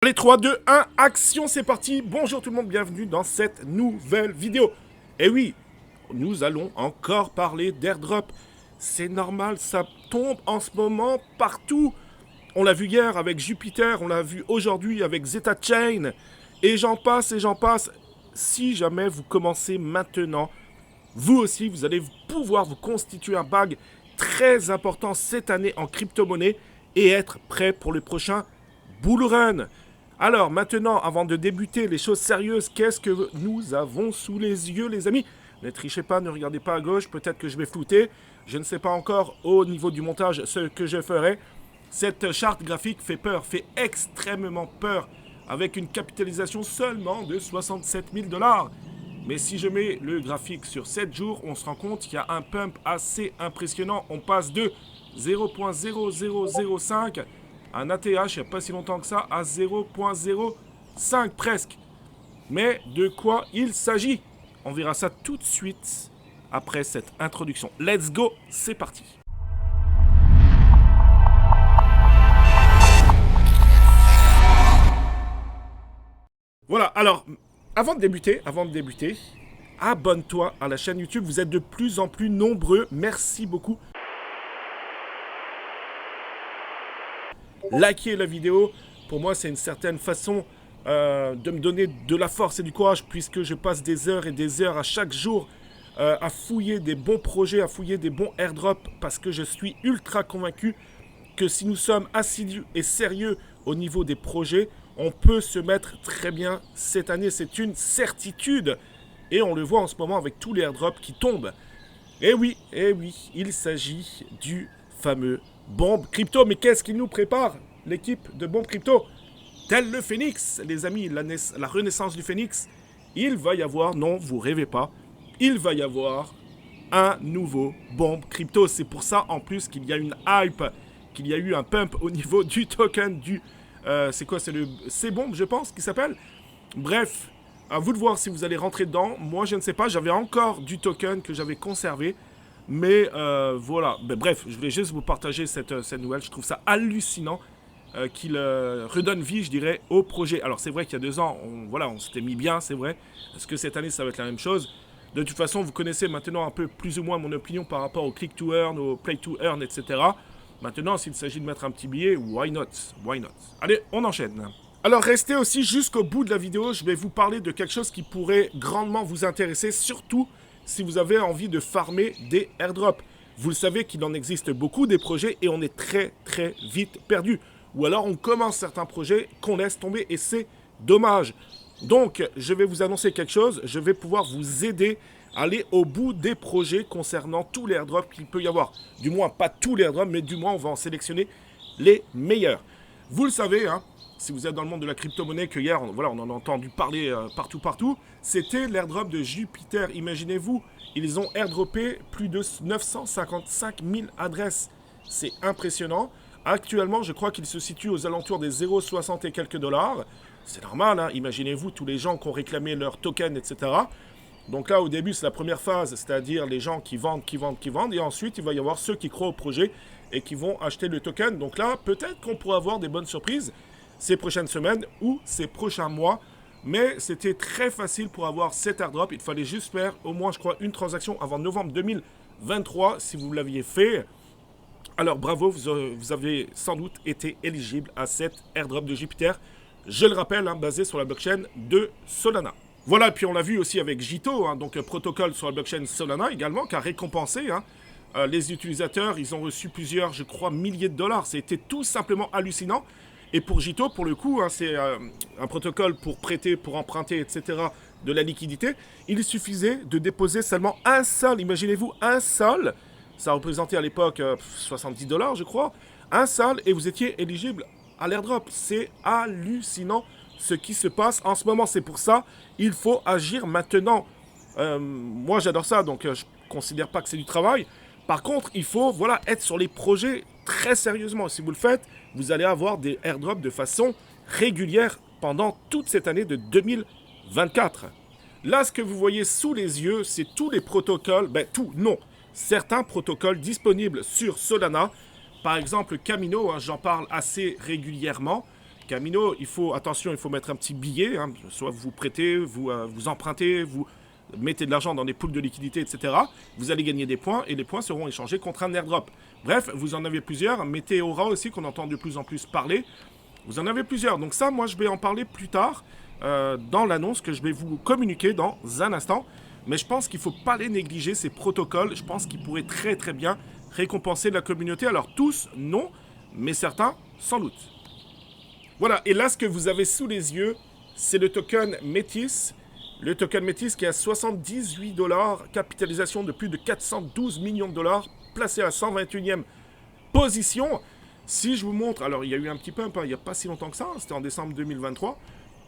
Allez, 3, 2, 1, action, c'est parti. Bonjour tout le monde, bienvenue dans cette nouvelle vidéo. Et oui, nous allons encore parler d'airdrop. C'est normal, ça tombe en ce moment partout. On l'a vu hier avec Jupiter, on l'a vu aujourd'hui avec Zeta Chain. Et j'en passe et j'en passe. Si jamais vous commencez maintenant, vous aussi, vous allez pouvoir vous constituer un bag très important cette année en crypto-monnaie et être prêt pour le prochain bull run. Alors maintenant, avant de débuter les choses sérieuses, qu'est-ce que nous avons sous les yeux, les amis? Ne trichez pas, ne regardez pas à gauche, peut-être que je vais flouter. Je ne sais pas encore au niveau du montage ce que je ferai. Cette charte graphique fait peur, fait extrêmement peur, avec une capitalisation seulement de 67 000 $. Mais si je mets le graphique sur 7 jours, on se rend compte qu'il y a un pump assez impressionnant. On passe de 0.0005 un ATH, il n'y a pas si longtemps que ça, à 0.05 presque. Mais de quoi il s'agit? On verra ça tout de suite après cette introduction. Let's go, c'est parti. Voilà, alors, avant de débuter, abonne-toi à la chaîne YouTube. Vous êtes de plus en plus nombreux. Merci beaucoup. Likez la vidéo, pour moi c'est une certaine façon de me donner de la force et du courage, puisque je passe des heures et des heures à chaque jour à fouiller des bons projets, à fouiller des bons airdrops, parce que je suis ultra convaincu que si nous sommes assidus et sérieux au niveau des projets, on peut se mettre très bien cette année, c'est une certitude. Et on le voit en ce moment avec tous les airdrops qui tombent. Et oui, il s'agit du fameux Bombe Crypto. Mais qu'est-ce qu'il nous prépare, l'équipe de Bombe Crypto? Tel le Phénix, les amis, la renaissance du Phénix. Il va y avoir, non, vous rêvez pas, il va y avoir un nouveau Bombe Crypto. C'est pour ça, en plus, qu'il y a une hype, qu'il y a eu un pump au niveau du token du... c'est quoi, c'est le C-Bomb, je pense, qui s'appelle. Bref, à vous de voir si vous allez rentrer dedans. Moi, je ne sais pas, j'avais encore du token que j'avais conservé. Mais voilà, bref, je voulais juste vous partager cette nouvelle. Je trouve ça hallucinant qu'il redonne vie, je dirais, au projet. Alors c'est vrai qu'il y a 2 ans, on s'était mis bien, c'est vrai. Est-ce que cette année, ça va être la même chose? De toute façon, vous connaissez maintenant un peu plus ou moins mon opinion par rapport au click to earn, au play to earn, etc. Maintenant, s'il s'agit de mettre un petit billet, why not? Why not? Allez, on enchaîne. Alors restez aussi jusqu'au bout de la vidéo, je vais vous parler de quelque chose qui pourrait grandement vous intéresser, surtout si vous avez envie de farmer des airdrops. Vous le savez qu'il en existe beaucoup des projets et on est très très vite perdu. Ou alors on commence certains projets qu'on laisse tomber et c'est dommage. Donc je vais vous annoncer quelque chose, je vais pouvoir vous aider à aller au bout des projets concernant tous les airdrops qu'il peut y avoir. Du moins pas tous les airdrops, mais du moins on va en sélectionner les meilleurs. Vous le savez, hein, si vous êtes dans le monde de la crypto-monnaie, que hier, on en a entendu parler partout, c'était l'airdrop de Jupiter. Imaginez-vous, ils ont airdroppé plus de 955 000 adresses. C'est impressionnant. Actuellement, je crois qu'il se situe aux alentours des 0,60 et quelques dollars. C'est normal, hein, imaginez-vous tous les gens qui ont réclamé leur token, etc. Donc là, au début, c'est la première phase, c'est-à-dire les gens qui vendent, et ensuite, il va y avoir ceux qui croient au projet et qui vont acheter le token. Donc là, peut-être qu'on pourra avoir des bonnes surprises ces prochaines semaines ou ces prochains mois. Mais c'était très facile pour avoir cet airdrop. Il fallait juste faire au moins, je crois, une transaction avant novembre 2023 si vous l'aviez fait. Alors bravo, vous avez sans doute été éligible à cet airdrop de Jupiter. Je le rappelle, hein, basé sur la blockchain de Solana. Voilà, et puis on l'a vu aussi avec Jito, hein, donc protocole sur la blockchain Solana également, qui a récompensé les utilisateurs. Ils ont reçu plusieurs, je crois, milliers de dollars. C'était tout simplement hallucinant. Et pour Jito, pour le coup, hein, c'est un protocole pour prêter, pour emprunter, etc., de la liquidité. Il suffisait de déposer seulement un sol, imaginez-vous, un sol. Ça représentait à l'époque 70 dollars, je crois. Un sol, et vous étiez éligible à l'airdrop. C'est hallucinant ce qui se passe en ce moment. C'est pour ça il faut agir maintenant. Moi, j'adore ça, donc je ne considère pas que c'est du travail. Par contre, il faut être sur les projets très sérieusement. Si vous le faites, vous allez avoir des airdrops de façon régulière pendant toute cette année de 2024. Là, ce que vous voyez sous les yeux, c'est tous les protocoles, certains protocoles disponibles sur Solana. Par exemple, Camino, hein, j'en parle assez régulièrement. Camino. Attention, il faut mettre un petit billet. Hein, soit vous prêtez, vous empruntez, vous mettez de l'argent dans des poules de liquidité, etc. Vous allez gagner des points et les points seront échangés contre un airdrop. Bref, vous en avez plusieurs. Meteora aussi, qu'on entend de plus en plus parler. Vous en avez plusieurs. Donc ça, moi, je vais en parler plus tard dans l'annonce que je vais vous communiquer dans un instant. Mais je pense qu'il ne faut pas les négliger, ces protocoles. Je pense qu'ils pourraient très très bien récompenser la communauté. Alors tous, non, mais certains, sans doute. Voilà, et là, ce que vous avez sous les yeux, c'est le token Métis. Le token Métis qui a 78 $, capitalisation de plus de 412 millions de dollars, placé à 121e position. Si je vous montre, alors il y a eu un petit pump, hein, il n'y a pas si longtemps que ça, c'était en décembre 2023.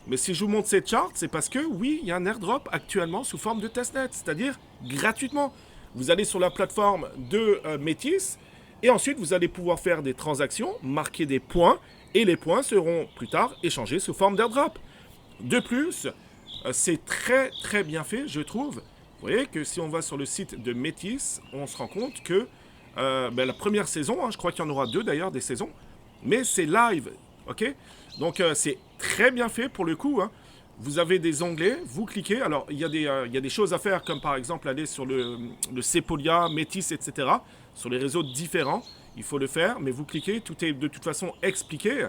Mais si je vous montre ces charts, c'est parce que oui, il y a un airdrop actuellement sous forme de testnet, c'est-à-dire gratuitement. Vous allez sur la plateforme de Métis, et ensuite vous allez pouvoir faire des transactions, marquer des points, et les points seront plus tard échangés sous forme d'airdrop. De plus, c'est très très bien fait, je trouve. Vous voyez que si on va sur le site de Métis, on se rend compte que la première saison, hein, je crois qu'il y en aura 2 d'ailleurs, des saisons, mais c'est live, ok? Donc c'est très bien fait pour le coup, hein. Vous avez des onglets, vous cliquez, alors il y a des choses à faire, comme par exemple aller sur le Sepolia, Métis, etc., sur les réseaux différents, il faut le faire, mais vous cliquez, tout est de toute façon expliqué.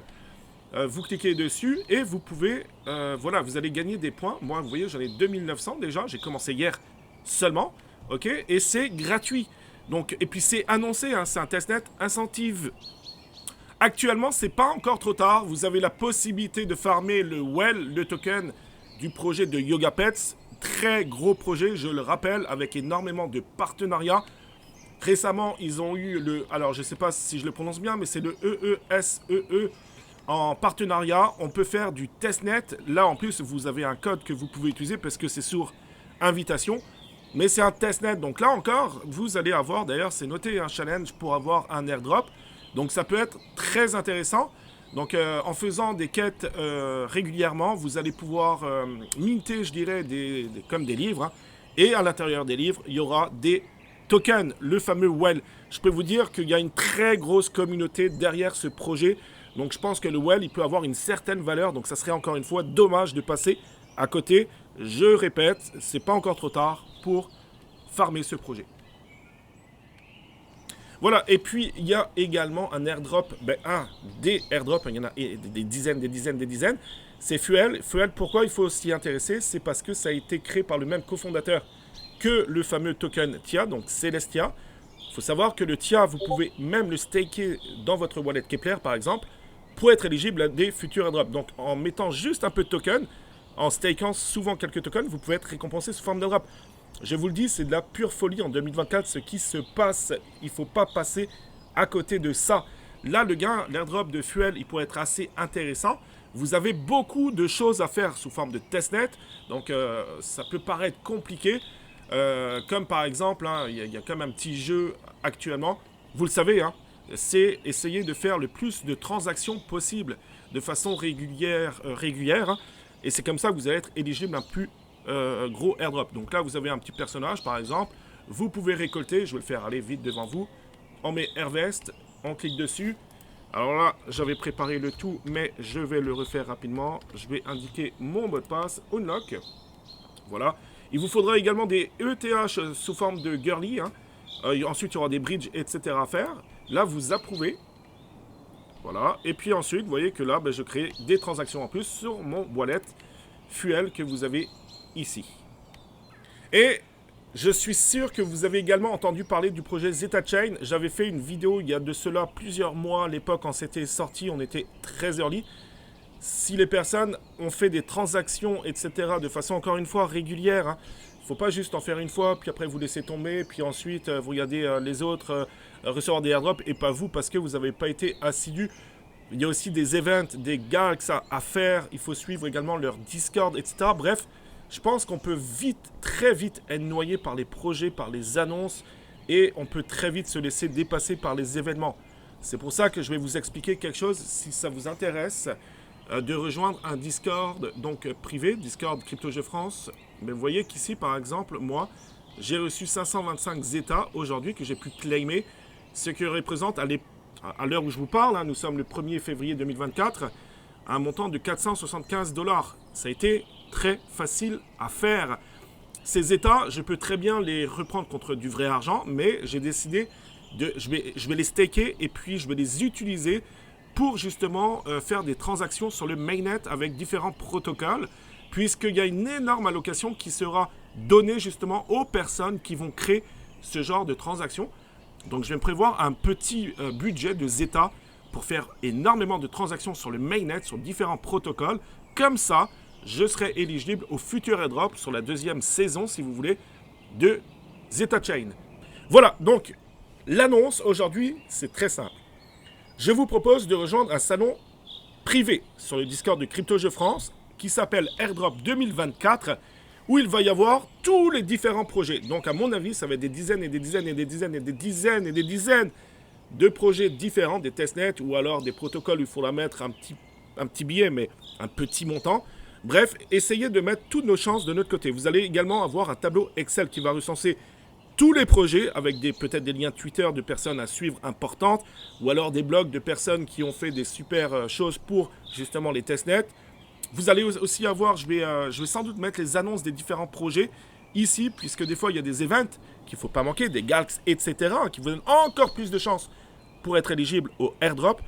Vous cliquez dessus et vous pouvez, voilà, vous allez gagner des points. Moi, vous voyez, j'en ai 2900 déjà, j'ai commencé hier seulement, ok, et c'est gratuit. Donc, et puis c'est annoncé, hein, c'est un testnet incentive. Actuellement, c'est pas encore trop tard, vous avez la possibilité de farmer le Well, le token du projet de Yoga Pets. Très gros projet, je le rappelle, avec énormément de partenariats. Récemment, ils ont eu alors je sais pas si je le prononce bien, mais c'est le EESEE. En partenariat, on peut faire du testnet. Là, en plus, vous avez un code que vous pouvez utiliser parce que c'est sur invitation. Mais c'est un testnet. Donc là encore, vous allez avoir, d'ailleurs, c'est noté, un challenge pour avoir un airdrop. Donc ça peut être très intéressant. Donc en faisant des quêtes régulièrement, vous allez pouvoir minter, je dirais, comme des livres. Hein. Et à l'intérieur des livres, il y aura des tokens, le fameux Well. Je peux vous dire qu'il y a une très grosse communauté derrière ce projet. Donc je pense que le Well, il peut avoir une certaine valeur. Donc ça serait encore une fois dommage de passer à côté. Je répète, c'est pas encore trop tard pour farmer ce projet. Voilà, et puis il y a également un airdrop, des airdrops, il y en a des dizaines. C'est Fuel. Fuel, pourquoi il faut s'y intéresser? C'est parce que ça a été créé par le même cofondateur que le fameux token TIA, donc Celestia. Il faut savoir que le TIA, vous pouvez même le staker dans votre wallet Kepler, par exemple, pour être éligible à des futurs airdrops. Donc en mettant juste un peu de token, en stakant souvent quelques tokens, vous pouvez être récompensé sous forme d'airdrop. Je vous le dis, c'est de la pure folie en 2024 ce qui se passe. Il ne faut pas passer à côté de ça. Là, le gain, l'airdrop de Fuel, il pourrait être assez intéressant. Vous avez beaucoup de choses à faire sous forme de testnet. Donc, ça peut paraître compliqué. Comme par exemple, hein, il y a comme un petit jeu actuellement. Vous le savez, hein, c'est essayer de faire le plus de transactions possible de façon régulière. Hein, et c'est comme ça que vous allez être éligible à un plus gros airdrop. Donc là, vous avez un petit personnage, par exemple. Vous pouvez récolter, je vais le faire aller vite devant vous. On met Harvest, on clique dessus. Alors là, j'avais préparé le tout, mais je vais le refaire rapidement. Je vais indiquer mon mot de passe, Unlock. Voilà. Il vous faudra également des ETH sous forme de girly. Hein. Ensuite, il y aura des bridges, etc. à faire. Là, vous approuvez. Voilà. Et puis ensuite, vous voyez que là, je crée des transactions en plus sur mon wallet Fuel que vous avez ici. Et je suis sûr que vous avez également entendu parler du projet Zeta Chain. J'avais fait une vidéo il y a de cela plusieurs mois. À l'époque, quand c'était sorti, on était très early. Si les personnes ont fait des transactions, etc., de façon encore une fois régulière, hein, il ne faut pas juste en faire une fois, puis après vous laissez tomber, puis ensuite vous regardez les autres recevoir des airdrops et pas vous parce que vous n'avez pas été assidu. Il y a aussi des events, des gags à faire. Il faut suivre également leur Discord, etc. Bref, je pense qu'on peut très vite être noyé par les projets, par les annonces et on peut très vite se laisser dépasser par les événements. C'est pour ça que je vais vous expliquer quelque chose si ça vous intéresse. De rejoindre un Discord donc privé, Discord Crypto Jeux France. Mais vous voyez qu'ici, par exemple, moi, j'ai reçu 525 Zeta aujourd'hui que j'ai pu claimer, ce qui représente à l'heure où je vous parle, hein, nous sommes le 1er février 2024, un montant de 475 $. Ça a été très facile à faire. Ces états, je peux très bien les reprendre contre du vrai argent, mais j'ai décidé je vais les staker et puis je vais les utiliser pour justement faire des transactions sur le mainnet avec différents protocoles, puisqu'il y a une énorme allocation qui sera donnée justement aux personnes qui vont créer ce genre de transactions. Donc je vais me prévoir un petit budget de Zeta pour faire énormément de transactions sur le mainnet, sur différents protocoles. Comme ça, je serai éligible au futur airdrop sur la deuxième saison, si vous voulez, de Zeta Chain. Voilà, donc l'annonce aujourd'hui, c'est très simple. Je vous propose de rejoindre un salon privé sur le Discord de Crypto Jeux France qui s'appelle Airdrop 2024, où il va y avoir tous les différents projets. Donc à mon avis, ça va être des dizaines et des dizaines et des dizaines et des dizaines et des dizaines de projets différents, des testnets ou alors des protocoles où il faudra mettre un petit billet, mais un petit montant. Bref, essayez de mettre toutes nos chances de notre côté. Vous allez également avoir un tableau Excel qui va recenser tous les projets avec peut-être des liens Twitter de personnes à suivre importantes ou alors des blogs de personnes qui ont fait des super choses pour justement les testnets. Vous allez aussi avoir, je vais sans doute mettre les annonces des différents projets ici, puisque des fois il y a des events qu'il ne faut pas manquer, des galks, etc., qui vous donnent encore plus de chances pour être éligible au airdrop.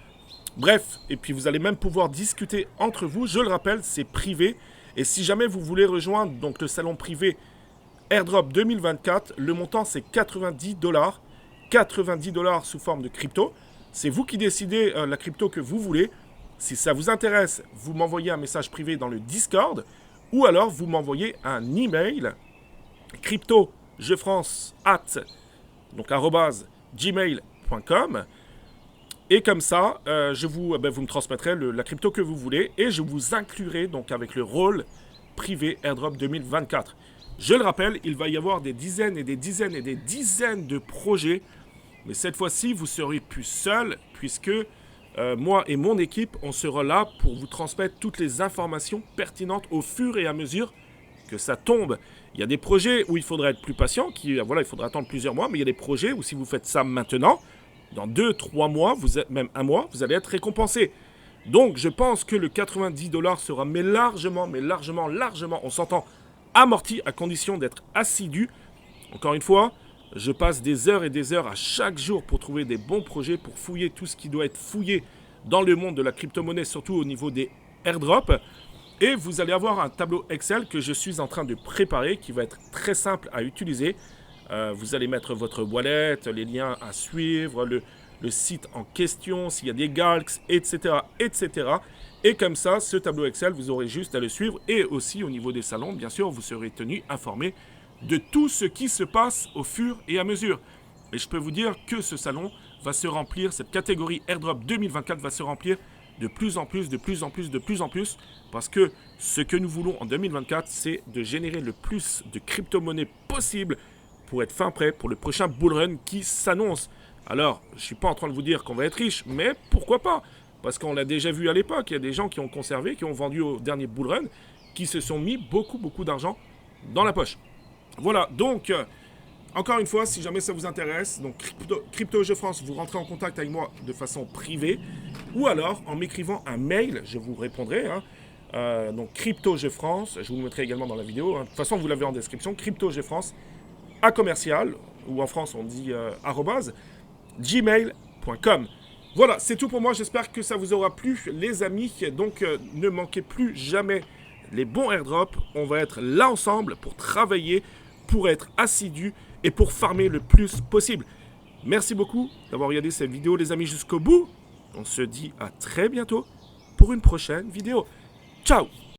Bref, et puis vous allez même pouvoir discuter entre vous. Je le rappelle, c'est privé. Et si jamais vous voulez rejoindre donc le salon privé Airdrop 2024, le montant c'est 90 $. 90 $ sous forme de crypto. C'est vous qui décidez la crypto que vous voulez. Si ça vous intéresse, vous m'envoyez un message privé dans le Discord ou alors vous m'envoyez un email cryptojefrance@gmail.com et comme ça, vous me transmettrez la crypto que vous voulez et je vous inclurai donc avec le rôle privé Airdrop 2024. Je le rappelle, il va y avoir des dizaines et des dizaines et des dizaines de projets, mais cette fois-ci, vous serez plus seul puisque moi et mon équipe, on sera là pour vous transmettre toutes les informations pertinentes au fur et à mesure que ça tombe. Il y a des projets où il faudra être plus patient, il faudra attendre plusieurs mois, mais il y a des projets où si vous faites ça maintenant, dans 2-3 mois, même un mois, vous allez être récompensé. Donc, je pense que le 90 $ sera largement, on s'entend, amorti à condition d'être assidu. Encore une fois, je passe des heures et des heures à chaque jour pour trouver des bons projets, pour fouiller tout ce qui doit être fouillé dans le monde de la crypto-monnaie, surtout au niveau des airdrops. Et vous allez avoir un tableau Excel que je suis en train de préparer, qui va être très simple à utiliser. Vous allez mettre votre wallet, les liens à suivre, le site en question, s'il y a des galks, etc., etc. Et comme ça, ce tableau Excel, vous aurez juste à le suivre. Et aussi au niveau des salons, bien sûr, vous serez tenu informé de tout ce qui se passe au fur et à mesure. Et je peux vous dire que ce salon va se remplir, cette catégorie Airdrop 2024 va se remplir de plus en plus, parce que ce que nous voulons en 2024, c'est de générer le plus de crypto-monnaies possible pour être fin prêt pour le prochain bullrun qui s'annonce. Alors, je ne suis pas en train de vous dire qu'on va être riche, mais pourquoi pas? Parce qu'on l'a déjà vu à l'époque, il y a des gens qui ont conservé, qui ont vendu au dernier bullrun, qui se sont mis beaucoup d'argent dans la poche. Voilà, donc, encore une fois, si jamais ça vous intéresse, donc Crypto Jeux France, vous rentrez en contact avec moi de façon privée, ou alors en m'écrivant un mail, je vous répondrai, donc Crypto Jeux France, je vous le mettrai également dans la vidéo, de toute façon vous l'avez en description, Crypto Jeux France, à commercial, ou en France on dit @gmail.com. Voilà, c'est tout pour moi, j'espère que ça vous aura plu les amis, donc ne manquez plus jamais les bons airdrops, on va être là ensemble pour travailler, pour être assidus et pour farmer le plus possible. Merci beaucoup d'avoir regardé cette vidéo les amis jusqu'au bout, on se dit à très bientôt pour une prochaine vidéo. Ciao!